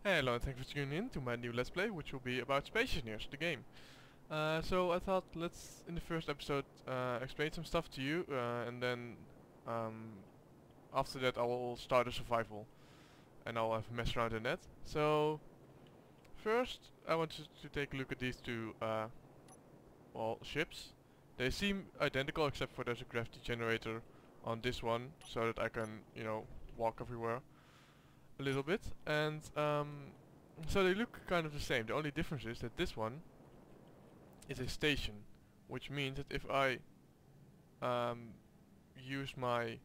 Hello and thanks for tuning in to my new Let's Play, which will be about Space Engineers, the game. So I thought let's, in the first episode, explain some stuff to you, and then after that I will start a survival, and I'll have a mess around in that. So, first I want you to take a look at these two, well, ships. They seem identical except for there's a gravity generator on this one, so that I can, walk everywhere a little bit, and so they look kind of the same. The only difference is that this one is a station, which means that if I use my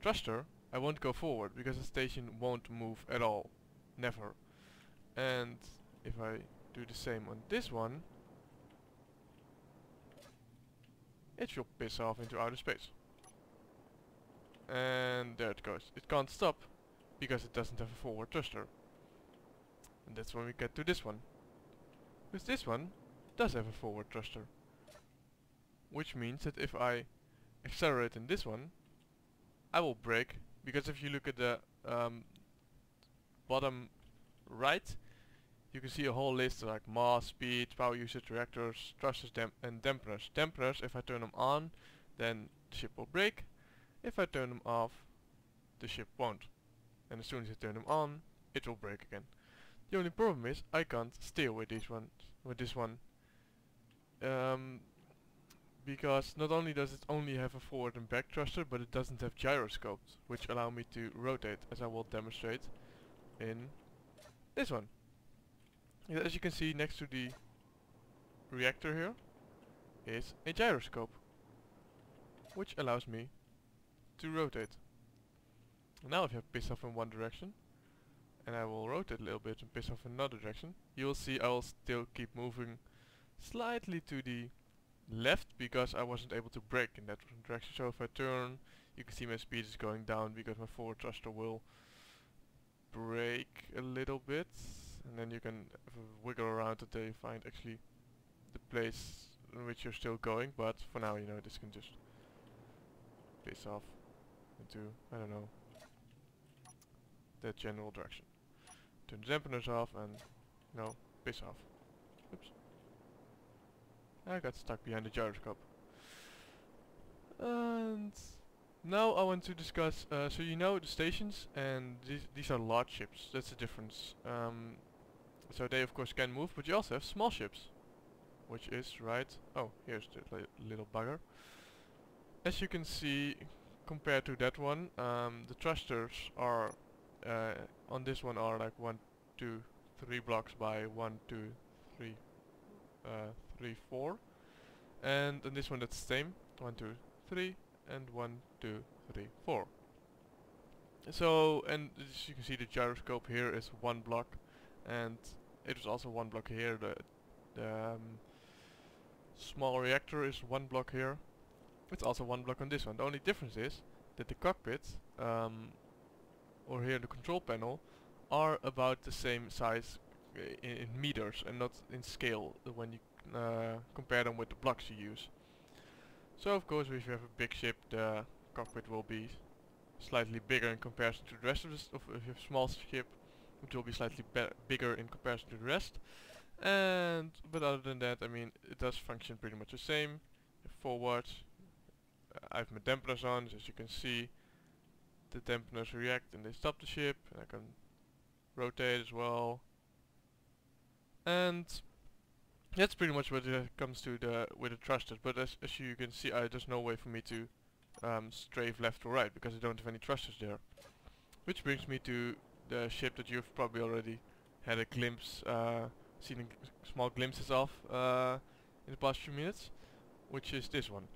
thruster, I won't go forward because the station won't move at all, never. And if I do the same on this one, it should piss off into outer space. And there it goes. It can't stop because it doesn't have a forward thruster. And that's when we get to this one. Because this one does have a forward thruster. Which means that if I accelerate in this one, I will brake. Because if you look at the bottom right, you can see a whole list like mass, speed, power usage, reactors, thrusters, and dampeners. Dampeners, if I turn them on, then the ship will brake. If I turn them off, the ship won't. And as soon as I turn them on, it will brake again. The only problem is I can't steer with this one. Because not only does it only have a forward and back thruster, but it doesn't have gyroscopes, which allow me to rotate, as I will demonstrate in this one. As you can see, next to the reactor here is a gyroscope, which allows me to rotate. Now if I piss off in one direction, and I will rotate a little bit and piss off in another direction, you will see I will still keep moving slightly to the left because I wasn't able to brake in that direction. So if I turn, you can see my speed is going down because my forward thruster will brake a little bit, and then you can wiggle around until you find actually the place in which you're still going. But for now, this can just piss off into, I don't know, that general direction. Turn the dampeners off and, piss off. Oops. I got stuck behind the gyroscope. And now I want to discuss, so the stations, and these are large ships, that's the difference. So they of course can move, but you also have small ships. Which is right, oh, here's the little bugger. As you can see, compared to that one, the thrusters are, on this one are like 1, 2, 3 blocks by 1, 2, 3, 3, 4. And on this one that's the same, 1, 2, 3, and 1, 2, 3, 4. So, and as you can see, the gyroscope here is 1 block, and it is also 1 block here. The small reactor is 1 block here. It's also 1 block on this one. The only difference is that the cockpit, or here the control panel, are about the same size in meters and not in scale when you compare them with the blocks you use. So of course, if you have a big ship, the cockpit will be slightly bigger in comparison to the rest of the if you have a small ship, it will be slightly bigger in comparison to the rest. But other than that, I mean, it does function pretty much the same. Forward, I have my dampeners on, so as you can see, the dampeners react and they stop the ship, and I can rotate as well. And that's pretty much what it comes to with the thrusters. But as you can see, there's no way for me to strafe left or right because I don't have any thrusters there. Which brings me to the ship that you've probably already had a glimpse, seen small glimpses of in the past few minutes, which is this one.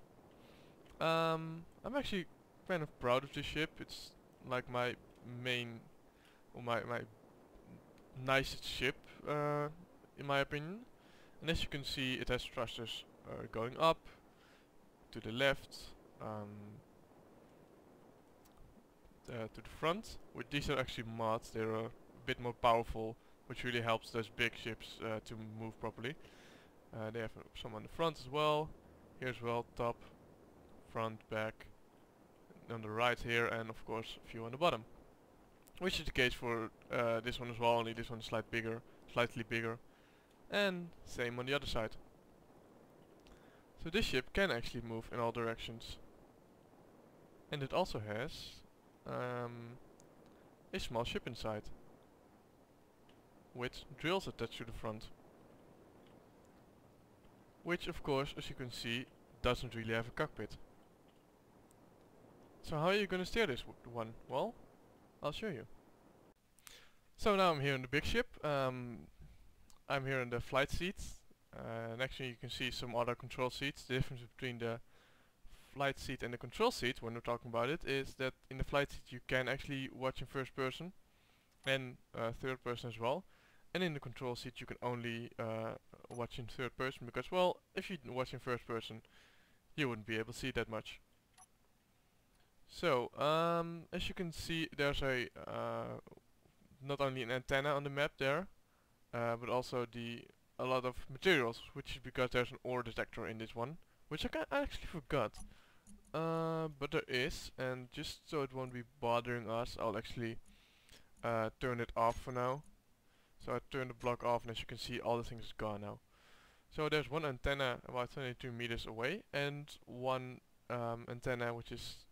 I'm actually kind of proud of this ship. It's like my main, or my nicest ship, in my opinion. And as you can see, it has thrusters going up, to the left, to the front. These are actually mods, they're a bit more powerful, which really helps those big ships to move properly. They have some on the front as well, here as well, top, front, back, on the right here, and of course a few on the bottom. which is the case for this one as well, only this one is slightly bigger, and same on the other side. So this ship can actually move in all directions, and it also has a small ship inside with drills attached to the front, which of course, as you can see, doesn't really have a cockpit. So how are you gonna steer this one? Well, I'll show you. So now I'm here in the big ship. I'm here in the flight seats. Next to me you can see some other control seats. The difference between the flight seat and the control seat, when we're talking about it, is that in the flight seat you can actually watch in first person and third person as well. And in the control seat you can only watch in third person because, well, if you watch in first person you wouldn't be able to see that much. So, as you can see, there's a not only an antenna on the map there, but also a lot of materials, which is because there's an ore detector in this one, which I actually forgot. But there is, and just so it won't be bothering us, I'll actually turn it off for now. So I turn the block off, and as you can see, all the things is gone now. So there's one antenna about 22 meters away, and one antenna which is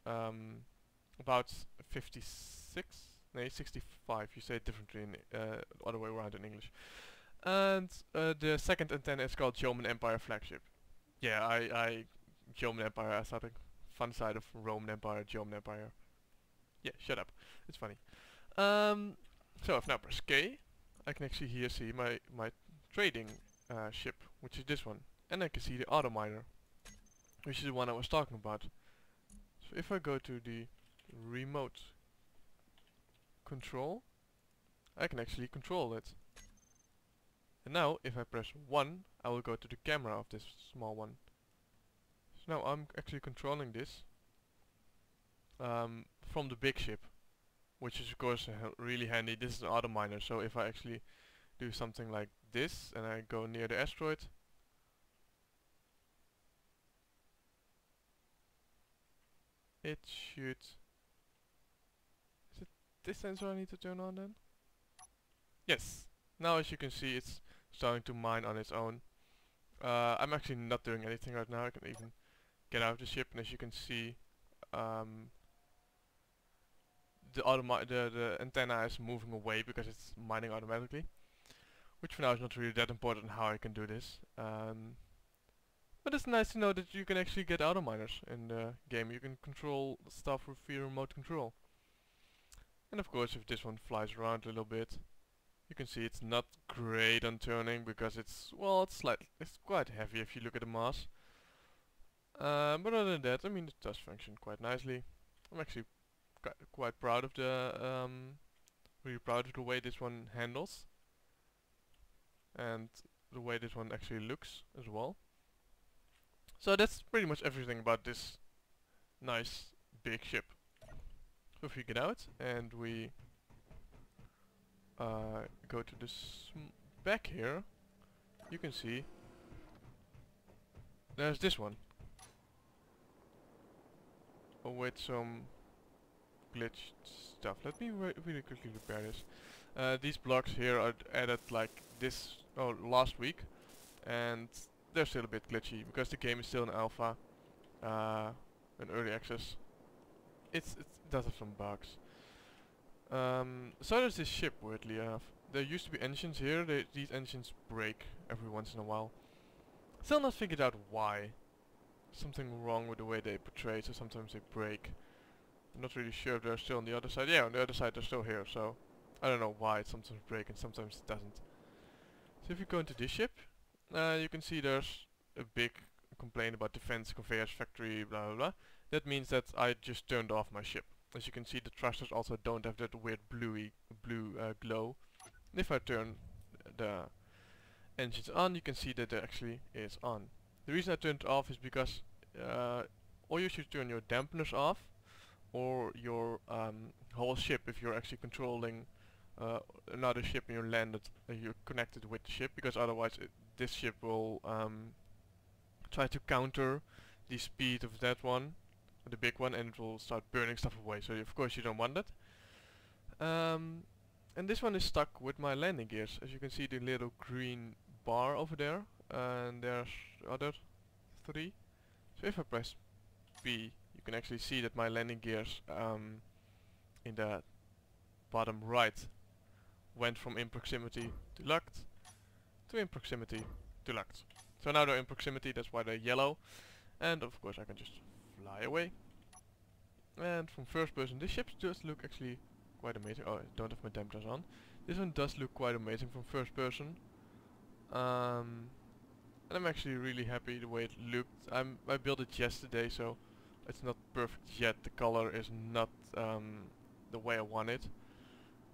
about 56, no, 65, you say it differently in the other way around in English. And the second antenna is called Roman Empire flagship. Yeah, I Roman Empire, I thought a fun side of Roman Empire, Roman Empire. Yeah, shut up, it's funny. So if now press K, I can actually here see my trading ship, which is this one. And I can see the auto miner, which is the one I was talking about. So if I go to the remote control, I can actually control it. And now if I press 1, I will go to the camera of this small one. So now I'm actually controlling this from the big ship, which is of course really handy. This is an auto miner, so if I actually do something like this and I go near the asteroid, it should... Is it this sensor I need to turn on then? Yes. Now as you can see, it's starting to mine on its own. I'm actually not doing anything right now. I can even get out of the ship, and as you can see, the antenna is moving away because it's mining automatically. Which for now is not really that important how I can do this. But it's nice to know that you can actually get auto miners in the game. You can control stuff with your remote control. And of course, if this one flies around a little bit, you can see it's not great on turning because it's, well, it's quite heavy if you look at the mass. But other than that, I mean, it does function quite nicely. I'm actually quite proud of really proud of the way this one handles. And the way this one actually looks as well. So that's pretty much everything about this nice big ship. So if we get out and we go to this back here, you can see there's this one with some glitched stuff. Let me really quickly repair this. These blocks here are added like this last week, and they're still a bit glitchy because the game is still in alpha, in early access. It does have some bugs. So there's this ship, weirdly enough. There used to be engines here. These engines break every once in a while. Still not figured out why. Something wrong with the way they portray, so sometimes they break. I'm not really sure if they're still on the other side. Yeah, on the other side they're still here, so I don't know why it sometimes breaks and sometimes it doesn't. So if you go into this ship, you can see there's a big complaint about defense, conveyors, factory, blah blah blah. That means that I just turned off my ship. As you can see, the thrusters also don't have that weird blue glow. And if I turn the engines on, you can see that it actually is on. The reason I turned it off is because or you should turn your dampeners off, or your whole ship if you're actually controlling another ship and you're landed, you're connected with the ship, because otherwise this ship will try to counter the speed of that one, the big one, and it will start burning stuff away. So of course you don't want that. And this one is stuck with my landing gears. As you can see, the little green bar over there, and there's other 3. So if I press B, you can actually see that my landing gears in the bottom right went from in proximity to locked to in proximity to locked. So now they're in proximity, that's why they're yellow. And of course I can just fly away. And from first person, this ship does look actually quite amazing. Oh, I don't have my dampers on. This one does look quite amazing from first person. And I'm actually really happy the way it looked. I built it yesterday, so it's not perfect yet. The color is not the way I want it.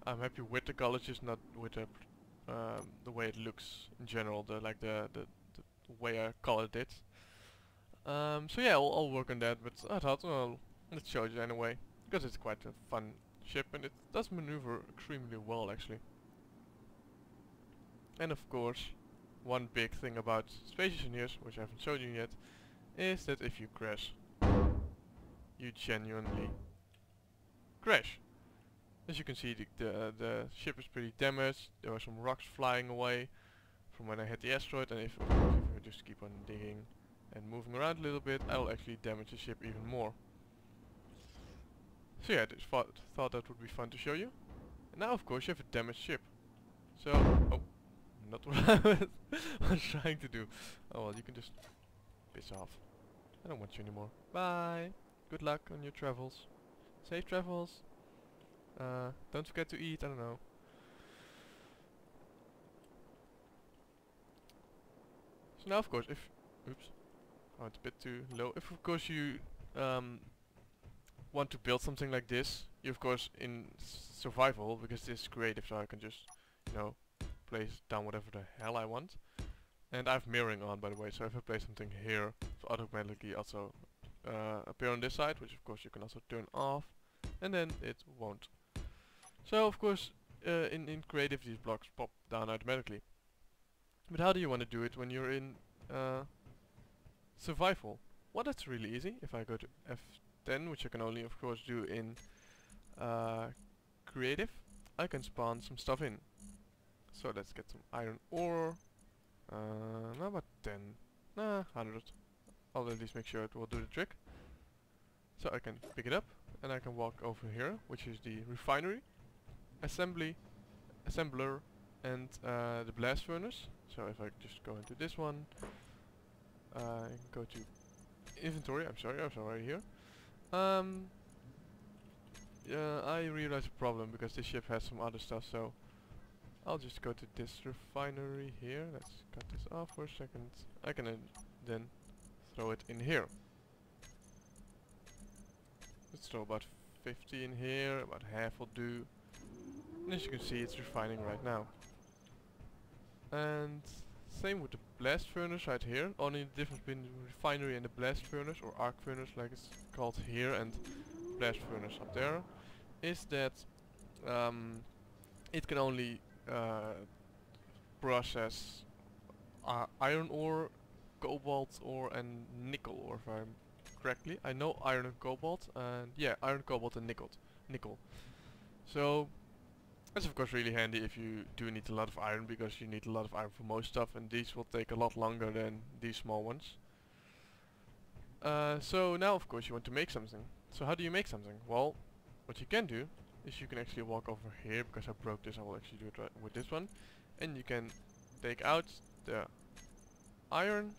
I'm happy with the color, just not with the way it looks in general. The way I colored it. So yeah, I'll work on that. But I thought, well, let's show you anyway, because it's quite a fun ship and it does maneuver extremely well actually. And of course, one big thing about Space Engineers, which I haven't shown you yet, is that if you crash, you genuinely crash. As you can see, the ship is pretty damaged. There were some rocks flying away from when I hit the asteroid, and if I just keep on digging and moving around a little bit, I will actually damage the ship even more. So yeah, I just thought that would be fun to show you. And now of course you have a damaged ship. So, oh, not what I was trying to do. Oh well, you can just piss off. I don't want you anymore. Bye. Good luck on your travels. Safe travels. Don't forget to eat, I don't know. So now of course if, oops, oh it's a bit too low. If of course you want to build something like this, you of course in survival, because this is creative, so I can just, you know, place down whatever the hell I want. And I have mirroring on, by the way, so if I place something here, it will automatically also appear on this side, which of course you can also turn off, and then it won't. So of course in creative these blocks pop down automatically. But how do you want to do it when you're in survival? Well, that's really easy. If I go to F10, which I can only of course do in creative, I can spawn some stuff in. So let's get some iron ore. Not about 10, 100. I'll at least make sure it will do the trick. So I can pick it up and I can walk over here, which is the refinery, assembler, and the blast furnace. So if I just go into this one, go to inventory. I'm sorry, I was already here. Yeah, I realized a problem because this ship has some other stuff, so I'll just go to this refinery here. Let's cut this off for a second. I can then throw it in here. Let's throw about 50 in here, about half will do. And as you can see, it's refining right now. And same with the blast furnace right here. Only the difference between the refinery and the blast furnace, or arc furnace like it's called here, and blast furnace up there, is that it can only process iron ore, cobalt ore, and nickel ore, if I'm correctly. I know iron and cobalt, and yeah, iron, cobalt, and nickel. So that's of course really handy if you do need a lot of iron, because you need a lot of iron for most stuff, and these will take a lot longer than these small ones. So now of course you want to make something. So how do you make something? Well, what you can do is you can actually walk over here, because I broke this, I will actually do it right with this one. And you can take out the iron,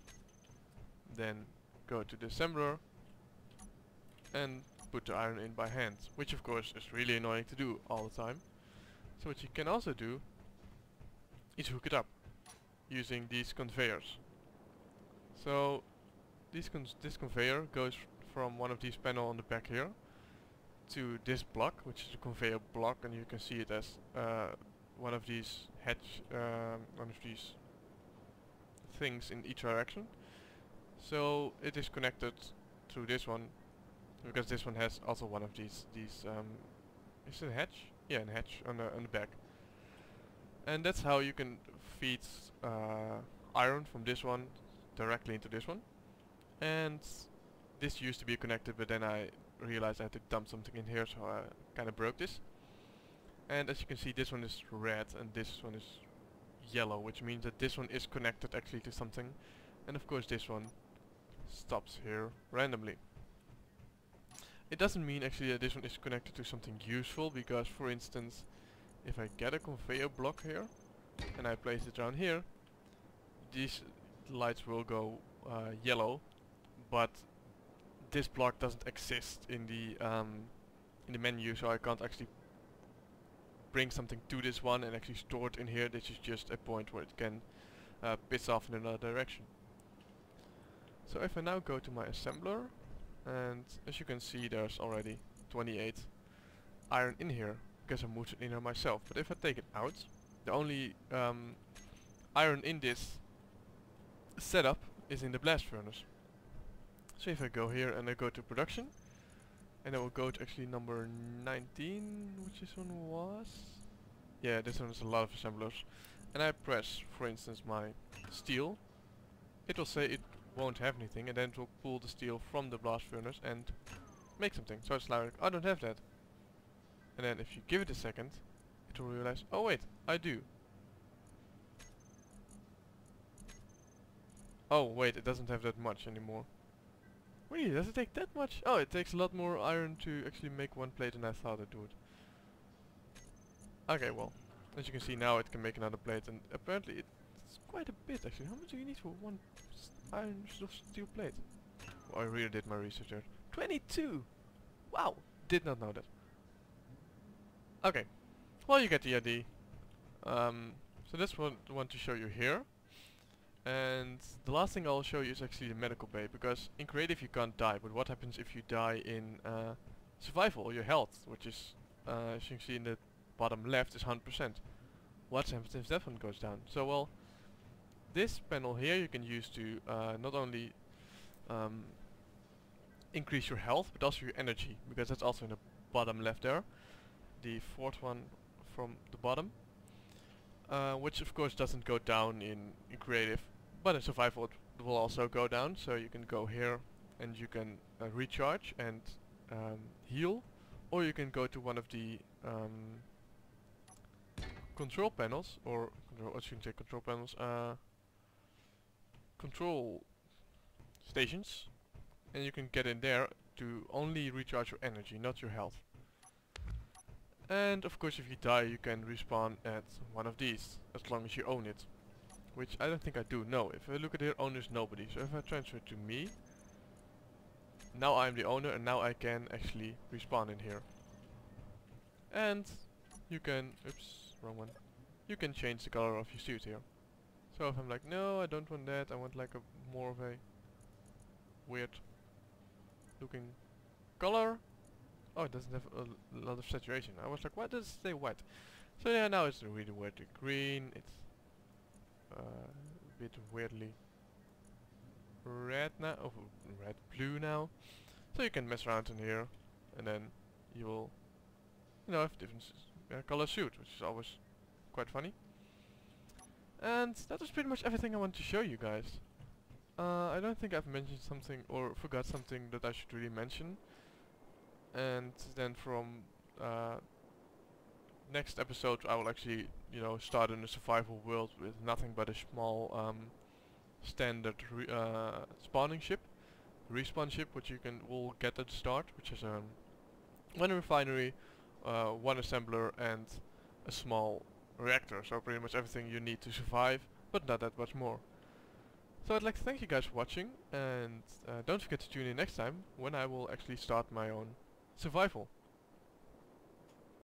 then go to the assembler and put the iron in by hand, which of course is really annoying to do all the time. So what you can also do is hook it up using these conveyors. So this conveyor goes from one of these panels on the back here to this block, which is a conveyor block, and you can see it as one of these things in each direction. So it is connected through this one, because this one has also one of these is it a hatch? Yeah, a hatch on the back. And that's how you can feed iron from this one directly into this one. And this used to be connected, but then I realized I had to dump something in here, so I kind of broke this. And as you can see, this one is red and this one is yellow, which means that this one is connected actually to something. And of course this one stops here randomly. It doesn't mean actually that this one is connected to something useful, because for instance, if I get a conveyor block here and I place it around here, these lights will go yellow, but this block doesn't exist in the menu, so I can't actually bring something to this one and actually store it in here. This is just a point where it can piss off in another direction. So if I now go to my assembler, and as you can see there's already 28 iron in here, because I moved it in here myself. But if I take it out, the only iron in this setup is in the blast furnace. So if I go here and I go to production, and I will go to actually number 19, which this one was. Yeah, this one has a lot of assemblers. And I press, for instance, my steel. It will say it won't have anything, and then it will pull the steel from the blast furnace and make something. So it's like, I don't have that. And then if you give it a second, it will realize, oh wait, I do. Oh wait, it doesn't have that much anymore. Really, does it take that much? Oh, it takes a lot more iron to actually make one plate than I thought it would. Okay, well, as you can see now it can make another plate, and apparently it's quite a bit actually. How much do you need for one iron steel plate? Well, I really did my research there. 22! Wow! Did not know that. Okay, well, you get the idea. So that's what I want to show you here. And the last thing I'll show you is actually the medical bay, because in creative you can't die, but what happens if you die in survival, or your health, which is, as you can see in the bottom left, is 100%. What happens if that one goes down? So well, this panel here you can use to not only increase your health, but also your energy, because that's also in the bottom left there. The fourth one from the bottom, which of course doesn't go down in creative, but in survival it will also go down. So you can go here and you can recharge and heal, or you can go to one of the control panels, or I shouldn't say control panels, control stations, and you can get in there to only recharge your energy, not your health. And of course if you die you can respawn at one of these, as long as you own it. Which I don't think I do. No, if I look at here, owner's nobody. So if I transfer it to me, now I'm the owner, and now I can actually respawn in here. And you can, oops, wrong one. You can change the color of your suit here. So if I'm like, no, I don't want that, I want like a more of a weird looking color. Oh, it doesn't have a lot of saturation. I was like, why does it stay white? So yeah, now it's really weirdly green. It's a bit weirdly red now. Oh, red blue now. So you can mess around in here, and then you will, you know, have different color suit, which is always quite funny. And that was pretty much everything I wanted to show you guys. I don't think I've mentioned something or forgot something that I should really mention. And then from next episode I will actually, you know, start in a survival world with nothing but a small standard spawning ship, respawn ship, which you will get at the start, which is one refinery, one assembler, and a small reactor. So pretty much everything you need to survive, but not that much more. So I'd like to thank you guys for watching, and don't forget to tune in next time when I will actually start my own survival.